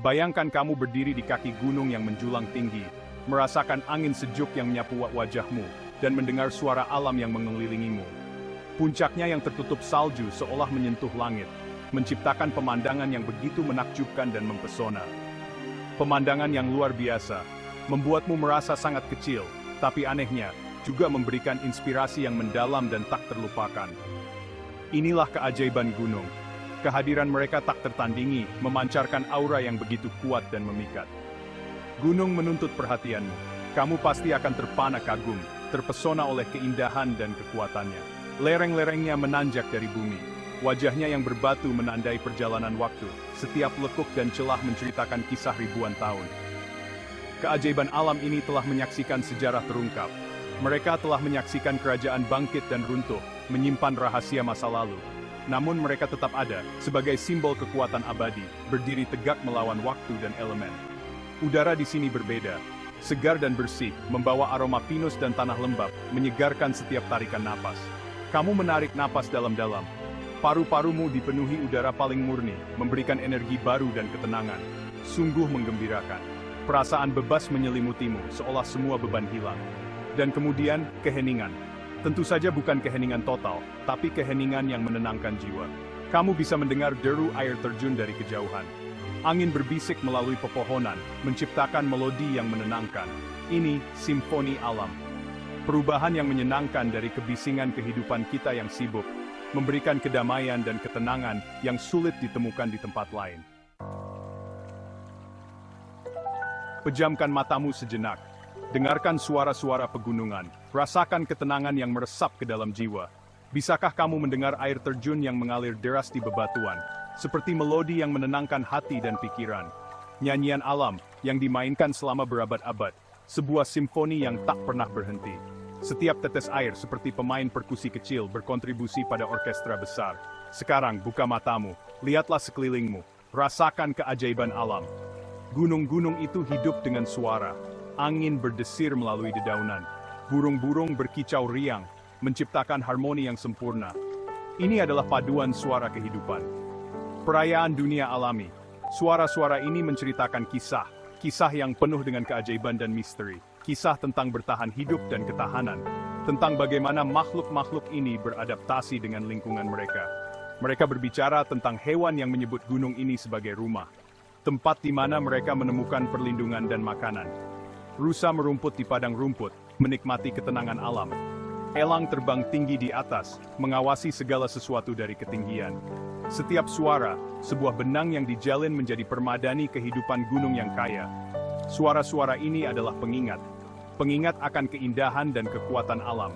Bayangkan kamu berdiri di kaki gunung yang menjulang tinggi, merasakan angin sejuk yang menyapu wajahmu, dan mendengar suara alam yang mengelilingimu. Puncaknya yang tertutup salju seolah menyentuh langit, menciptakan pemandangan yang begitu menakjubkan dan mempesona. Pemandangan yang luar biasa, membuatmu merasa sangat kecil, tapi anehnya, juga memberikan inspirasi yang mendalam dan tak terlupakan. Inilah keajaiban gunung. Kehadiran mereka tak tertandingi, memancarkan aura yang begitu kuat dan memikat. Gunung menuntut perhatianmu. Kamu pasti akan terpana kagum, terpesona oleh keindahan dan kekuatannya. Lereng-lerengnya menanjak dari bumi. Wajahnya yang berbatu menandai perjalanan waktu. Setiap lekuk dan celah menceritakan kisah ribuan tahun. Keajaiban alam ini telah menyaksikan sejarah terungkap. Mereka telah menyaksikan kerajaan bangkit dan runtuh, menyimpan rahasia masa lalu. Namun mereka tetap ada, sebagai simbol kekuatan abadi, berdiri tegak melawan waktu dan elemen. Udara di sini berbeda, segar dan bersih, membawa aroma pinus dan tanah lembab, menyegarkan setiap tarikan napas. Kamu menarik napas dalam-dalam. Paru-parumu dipenuhi udara paling murni, memberikan energi baru dan ketenangan. Sungguh menggembirakan. Perasaan bebas menyelimutimu, seolah semua beban hilang. Dan kemudian, keheningan. Tentu saja bukan keheningan total, tapi keheningan yang menenangkan jiwa. Kamu bisa mendengar deru air terjun dari kejauhan. Angin berbisik melalui pepohonan, menciptakan melodi yang menenangkan. Ini simfoni alam. Perubahan yang menyenangkan dari kebisingan kehidupan kita yang sibuk, memberikan kedamaian dan ketenangan yang sulit ditemukan di tempat lain. Pejamkan matamu sejenak. Dengarkan suara-suara pegunungan, rasakan ketenangan yang meresap ke dalam jiwa. Bisakah kamu mendengar air terjun yang mengalir deras di bebatuan, seperti melodi yang menenangkan hati dan pikiran? Nyanyian alam yang dimainkan selama berabad-abad, sebuah simfoni yang tak pernah berhenti. Setiap tetes air seperti pemain perkusi kecil berkontribusi pada orkestra besar. Sekarang buka matamu, lihatlah sekelilingmu, rasakan keajaiban alam. Gunung-gunung itu hidup dengan suara. Angin berdesir melalui dedaunan, burung-burung berkicau riang, menciptakan harmoni yang sempurna. Ini adalah paduan suara kehidupan. Perayaan dunia alami. Suara-suara ini menceritakan kisah yang penuh dengan keajaiban dan misteri. Kisah tentang bertahan hidup dan ketahanan. Tentang bagaimana makhluk-makhluk ini beradaptasi dengan lingkungan mereka. Mereka berbicara tentang hewan yang menyebut gunung ini sebagai rumah. Tempat di mana mereka menemukan perlindungan dan makanan. Rusa merumput di padang rumput, menikmati ketenangan alam. Elang terbang tinggi di atas, mengawasi segala sesuatu dari ketinggian. Setiap suara, sebuah benang yang dijalin menjadi permadani kehidupan gunung yang kaya. Suara-suara ini adalah pengingat. Pengingat akan keindahan dan kekuatan alam.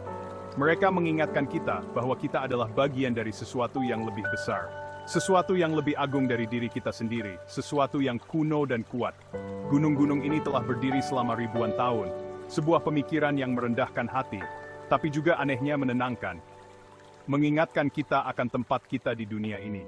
Mereka mengingatkan kita bahwa kita adalah bagian dari sesuatu yang lebih besar. Sesuatu yang lebih agung dari diri kita sendiri, sesuatu yang kuno dan kuat. Gunung-gunung ini telah berdiri selama ribuan tahun, sebuah pemikiran yang merendahkan hati, tapi juga anehnya menenangkan. Mengingatkan kita akan tempat kita di dunia ini.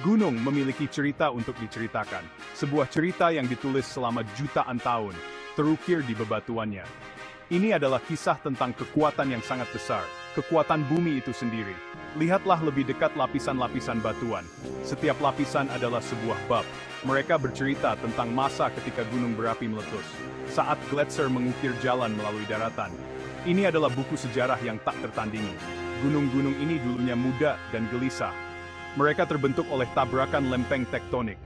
Gunung memiliki cerita untuk diceritakan, sebuah cerita yang ditulis selama jutaan tahun, terukir di bebatuannya. Ini adalah kisah tentang kekuatan yang sangat besar, kekuatan bumi itu sendiri. Lihatlah lebih dekat lapisan-lapisan batuan. Setiap lapisan adalah sebuah bab. Mereka bercerita tentang masa ketika gunung berapi meletus, saat gletser mengukir jalan melalui daratan. Ini adalah buku sejarah yang tak tertandingi. Gunung-gunung ini dulunya muda dan gelisah. Mereka terbentuk oleh tabrakan lempeng tektonik.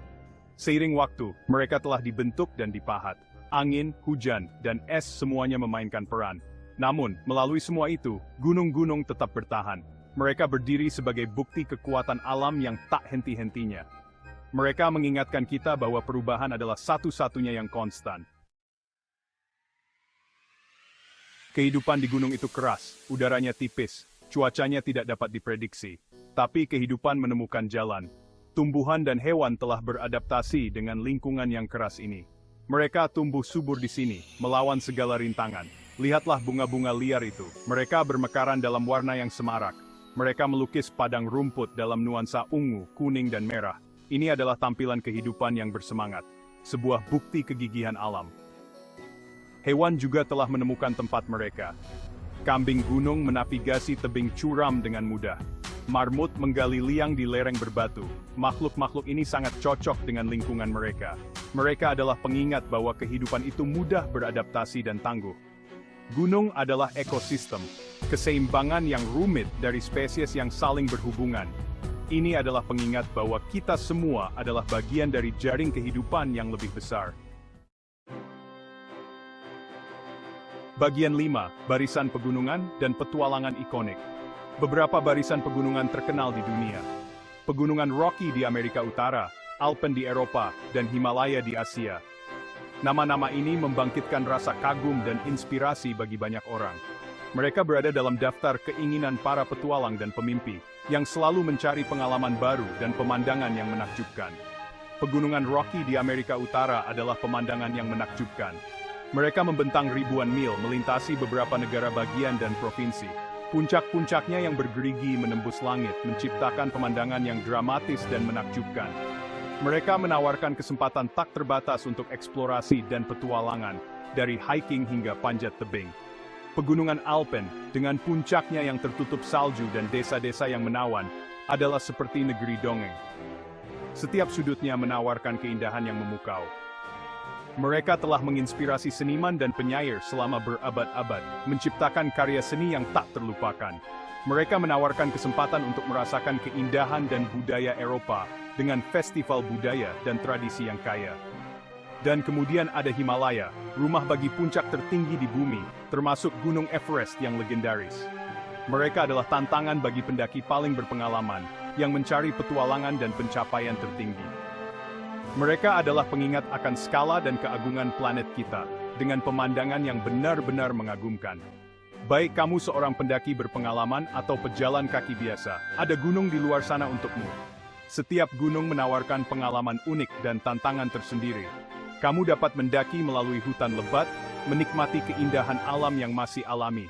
Seiring waktu, mereka telah dibentuk dan dipahat. Angin, hujan, dan es semuanya memainkan peran. Namun, melalui semua itu, gunung-gunung tetap bertahan. Mereka berdiri sebagai bukti kekuatan alam yang tak henti-hentinya. Mereka mengingatkan kita bahwa perubahan adalah satu-satunya yang konstan. Kehidupan di gunung itu keras, udaranya tipis, cuacanya tidak dapat diprediksi. Tapi kehidupan menemukan jalan. Tumbuhan dan hewan telah beradaptasi dengan lingkungan yang keras ini. Mereka tumbuh subur di sini, melawan segala rintangan. Lihatlah bunga-bunga liar itu. Mereka bermekaran dalam warna yang semarak. Mereka melukis padang rumput dalam nuansa ungu, kuning, dan merah. Ini adalah tampilan kehidupan yang bersemangat. Sebuah bukti kegigihan alam. Hewan juga telah menemukan tempat mereka. Kambing gunung menavigasi tebing curam dengan mudah. Marmut menggali liang di lereng berbatu. Makhluk-makhluk ini sangat cocok dengan lingkungan mereka. Mereka adalah pengingat bahwa kehidupan itu mudah beradaptasi dan tangguh. Gunung adalah ekosistem, keseimbangan yang rumit dari spesies yang saling berhubungan. Ini adalah pengingat bahwa kita semua adalah bagian dari jaring kehidupan yang lebih besar. Bagian 5, Barisan Pegunungan dan Petualangan Ikonik. Beberapa barisan pegunungan terkenal di dunia. Pegunungan Rocky di Amerika Utara, Alpen di Eropa, dan Himalaya di Asia. Nama-nama ini membangkitkan rasa kagum dan inspirasi bagi banyak orang. Mereka berada dalam daftar keinginan para petualang dan pemimpi, yang selalu mencari pengalaman baru dan pemandangan yang menakjubkan. Pegunungan Rocky di Amerika Utara adalah pemandangan yang menakjubkan. Mereka membentang ribuan mil melintasi beberapa negara bagian dan provinsi. Puncak-puncaknya yang bergerigi menembus langit menciptakan pemandangan yang dramatis dan menakjubkan. Mereka menawarkan kesempatan tak terbatas untuk eksplorasi dan petualangan, dari hiking hingga panjat tebing. Pegunungan Alpen, dengan puncaknya yang tertutup salju dan desa-desa yang menawan, adalah seperti negeri dongeng. Setiap sudutnya menawarkan keindahan yang memukau. Mereka telah menginspirasi seniman dan penyair selama berabad-abad, menciptakan karya seni yang tak terlupakan. Mereka menawarkan kesempatan untuk merasakan keindahan dan budaya Eropa dengan festival budaya dan tradisi yang kaya. Dan kemudian ada Himalaya, rumah bagi puncak tertinggi di bumi, termasuk Gunung Everest yang legendaris. Mereka adalah tantangan bagi pendaki paling berpengalaman, yang mencari petualangan dan pencapaian tertinggi. Mereka adalah pengingat akan skala dan keagungan planet kita, dengan pemandangan yang benar-benar mengagumkan. Baik kamu seorang pendaki berpengalaman atau pejalan kaki biasa, ada gunung di luar sana untukmu. Setiap gunung menawarkan pengalaman unik dan tantangan tersendiri. Kamu dapat mendaki melalui hutan lebat, menikmati keindahan alam yang masih alami.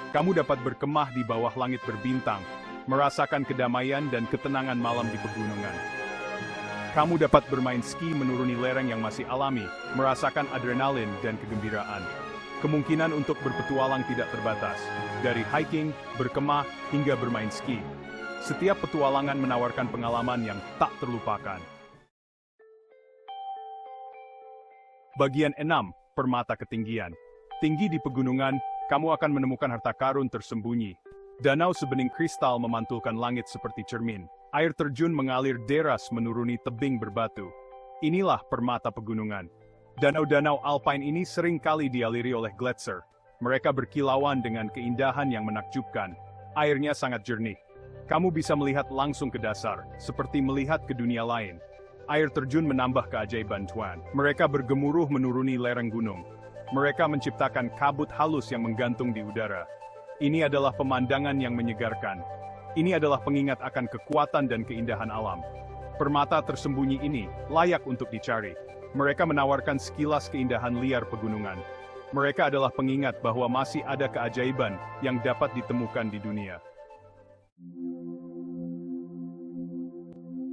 Kamu dapat berkemah di bawah langit berbintang, merasakan kedamaian dan ketenangan malam di pegunungan. Kamu dapat bermain ski menuruni lereng yang masih alami, merasakan adrenalin dan kegembiraan. Kemungkinan untuk berpetualang tidak terbatas, dari hiking, berkemah, hingga bermain ski. Setiap petualangan menawarkan pengalaman yang tak terlupakan. Bagian 6, Permata Ketinggian. Tinggi di pegunungan, kamu akan menemukan harta karun tersembunyi. Danau sebening kristal memantulkan langit seperti cermin. Air terjun mengalir deras menuruni tebing berbatu. Inilah permata pegunungan. Danau-danau alpine ini sering kali dialiri oleh gletser. Mereka berkilauan dengan keindahan yang menakjubkan. Airnya sangat jernih. Kamu bisa melihat langsung ke dasar, seperti melihat ke dunia lain. Air terjun menambah keajaiban Tuan. Mereka bergemuruh menuruni lereng gunung. Mereka menciptakan kabut halus yang menggantung di udara. Ini adalah pemandangan yang menyegarkan. Ini adalah pengingat akan kekuatan dan keindahan alam. Permata tersembunyi ini layak untuk dicari. Mereka menawarkan sekilas keindahan liar pegunungan. Mereka adalah pengingat bahwa masih ada keajaiban yang dapat ditemukan di dunia.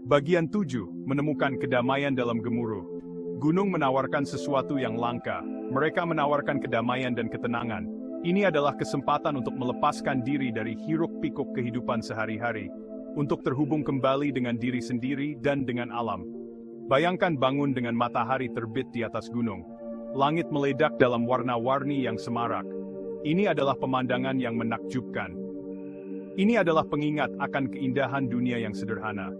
Bagian 7, Menemukan kedamaian dalam gemuruh. Gunung menawarkan sesuatu yang langka. Mereka menawarkan kedamaian dan ketenangan. Ini adalah kesempatan untuk melepaskan diri dari hiruk-pikuk kehidupan sehari-hari, untuk terhubung kembali dengan diri sendiri dan dengan alam. Bayangkan bangun dengan matahari terbit di atas gunung. Langit meledak dalam warna-warni yang semarak. Ini adalah pemandangan yang menakjubkan. Ini adalah pengingat akan keindahan dunia yang sederhana.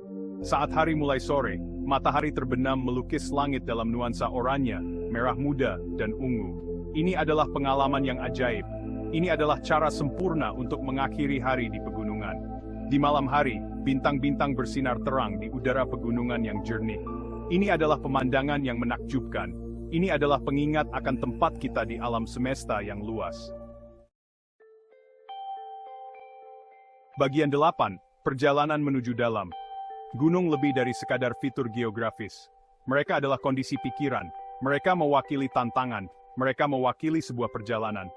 Saat hari mulai sore, matahari terbenam melukis langit dalam nuansa oranye, merah muda, dan ungu. Ini adalah pengalaman yang ajaib. Ini adalah cara sempurna untuk mengakhiri hari di pegunungan. Di malam hari, bintang-bintang bersinar terang di udara pegunungan yang jernih. Ini adalah pemandangan yang menakjubkan. Ini adalah pengingat akan tempat kita di alam semesta yang luas. Bagian 8, Perjalanan menuju dalam. Gunung lebih dari sekadar fitur geografis. Mereka adalah kondisi pikiran. Mereka mewakili tantangan. Mereka mewakili sebuah perjalanan.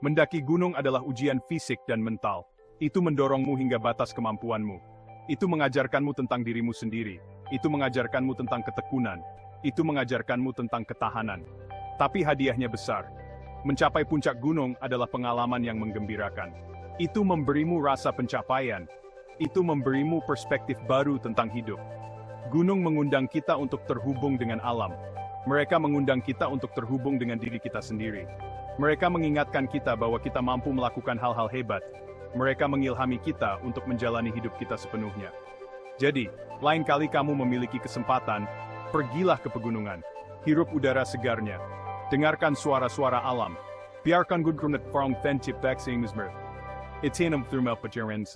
Mendaki gunung adalah ujian fisik dan mental. Itu mendorongmu hingga batas kemampuanmu. Itu mengajarkanmu tentang dirimu sendiri. Itu mengajarkanmu tentang ketekunan. Itu mengajarkanmu tentang ketahanan. Tapi hadiahnya besar. Mencapai puncak gunung adalah pengalaman yang menggembirakan. Itu memberimu rasa pencapaian. Itu memberimu perspektif baru tentang hidup. Gunung mengundang kita untuk terhubung dengan alam. Mereka mengundang kita untuk terhubung dengan diri kita sendiri. Mereka mengingatkan kita bahwa kita mampu melakukan hal-hal hebat. Mereka mengilhami kita untuk menjalani hidup kita sepenuhnya. Jadi, lain kali kamu memiliki kesempatan, pergilah ke pegunungan. Hirup udara segarnya. Dengarkan suara-suara alam. Biarkan gudrunet farong tencip vaksing mismer. Itinam thurmel pajaran